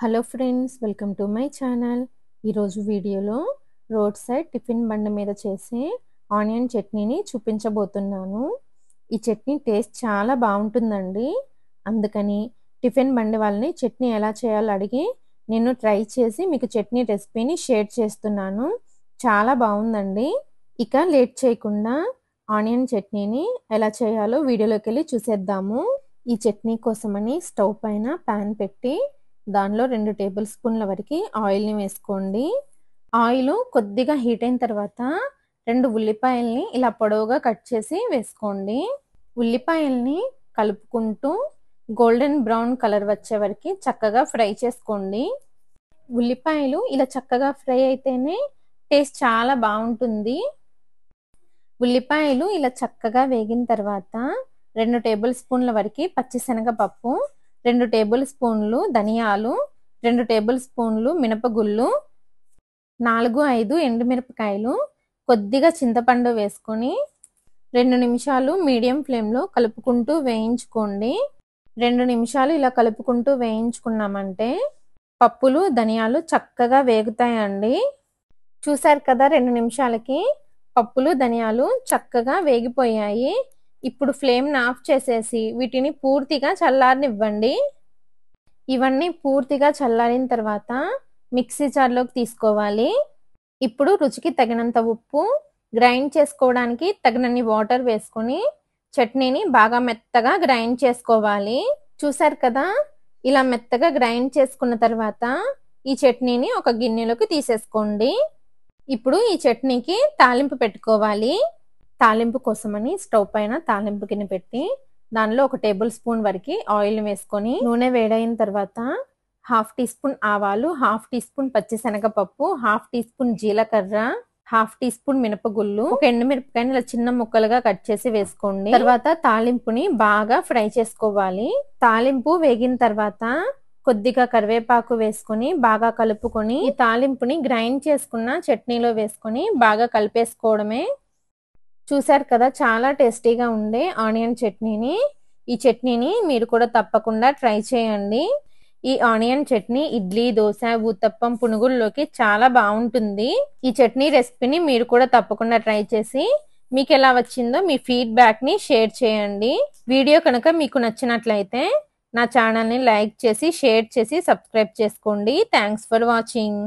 Hello friends, welcome to my channel. ఈరోజు వీడియోలో road side tiffin బండి మీద చేసే ఆనియన్ చట్నీని చూపించబోతున్నాను. ఈ చట్నీ టేస్ట్ చాలా బాగుంటుందండి. అందుకని టిఫిన్ బండి వాళ్ళని చట్నీ ఎలా చేయాలో అడిగి నేను ట్రై చేసి మీకు చట్నీ రెసిపీని షేర్ చేస్తున్నాను. చాలా బాగుందండి. ఇక లేట్ చేయకుండా ఆనియన్ చట్నీని ఎలా చేయాలో వీడియోలోకి వెళ్ళి చూసేద్దాము. ఈ చట్నీ కోసమని స్టవ్ పైన ప్యాన్ పెట్టి దానిలో 2 టేబుల్ స్పూన్ల వరకు ఆయిల్ని వేసుకోండి. ఆయిల్ కొద్దిగా హీట్ అయిన తర్వాత 2 ఉల్లిపాయల్ని ఇలా పొడవుగా కట్ చేసి వేసుకోండి. ఉల్లిపాయల్ని కలుపుకుంటూ గోల్డెన్ బ్రౌన్ కలర్ వచ్చే వరకు చక్కగా ఫ్రై చేసుకోండి. ఉల్లిపాయలు ఇలా చక్కగా ఫ్రై అయితేనే టేస్ట్ చాలా బాగుంటుంది. ఉల్లిపాయలు ఇలా చక్కగా వేగిన తర్వాత 2 టేబుల్ స్పూన్ల వరకు పచ్చిశనగపప్పు, 2 టేబుల్ స్పూన్లు ధనియాలు, 2 టేబుల్ స్పూన్లు మినపగుళ్ళు, 4-5 ఎండుమిరపకాయలు, కొద్దిగా చింతపండు వేసుకొని 2 నిమిషాలు మీడియం ఫ్లేమ్లో కలుపుకుంటూ వేయించుకోండి. 2 నిమిషాలు ఇలా కలుపుకుంటూ వేయించుకున్నామంటే పప్పులు ధనియాలు చక్కగా వేగుతాయండి. చూసారు కదా, 2 నిమిషాలకి పప్పులు ధనియాలు చక్కగా వేగిపోయాయి. ఇప్పుడు ఫ్లేమ్ని ఆఫ్ చేసేసి వీటిని పూర్తిగా చల్లారనివ్వండి. ఇవన్నీ పూర్తిగా చల్లారిన తర్వాత మిక్సీ జార్లోకి తీసుకోవాలి. ఇప్పుడు రుచికి తగినంత ఉప్పు, గ్రైండ్ చేసుకోవడానికి తగినన్ని వాటర్ వేసుకొని చట్నీని బాగా మెత్తగా గ్రైండ్ చేసుకోవాలి. చూసారు కదా, ఇలా మెత్తగా గ్రైండ్ చేసుకున్న తర్వాత ఈ చట్నీని ఒక గిన్నెలోకి తీసేసుకోండి. ఇప్పుడు ఈ చట్నీకి తాలింపు పెట్టుకోవాలి. తాలింపు కోసమని స్టవ్ పైన తాలింపు గిన్నె పెట్టి దానిలో 1 టేబుల్ స్పూన్ వరకు ఆయిల్ వేసుకొని నూనె వేడైన తర్వాత 1/2 టీ స్పూన్ ఆవాలు, 1/2 టీ స్పూన్ పచ్చిశనగపప్పు, 1/2 టీ స్పూన్ జీలకర్ర, 1/2 టీ స్పూన్ మినపగుళ్ళు, 1 ఎండుమిరపకాయని ఇలా చిన్న ముక్కలుగా కట్ చేసి వేసుకోండి. తర్వాత తాలింపుని బాగా ఫ్రై చేసుకోవాలి. తాలింపు వేగిన తర్వాత కొద్దిగా కరివేపాకు వేసుకొని బాగా కలుపుకొని ఈ తాలింపుని గ్రైండ్ చేసుకున్న చట్నీలో వేసుకొని బాగా కలిపేసుకోవడమే. చూసారు కదా, చాలా టేస్టీగా ఉండే ఆనియన్ చట్నీని. ఈ చట్నీని మీరు కూడా తప్పకుండా ట్రై చేయండి. ఈ ఆనియన్ చట్నీ ఇడ్లీ, దోశ, ఊతప్పం, పునుగుల్లోకి చాలా బాగుంటుంది. ఈ చట్నీ రెసిపీని మీరు కూడా తప్పకుండా ట్రై చేసి మీకు ఎలా వచ్చిందో మీ ఫీడ్బ్యాక్ని షేర్ చేయండి. వీడియో కనుక మీకు నచ్చినట్లయితే నా ఛానల్ని లైక్ చేసి, షేర్ చేసి, సబ్స్క్రైబ్ చేసుకోండి. Thanks for watching.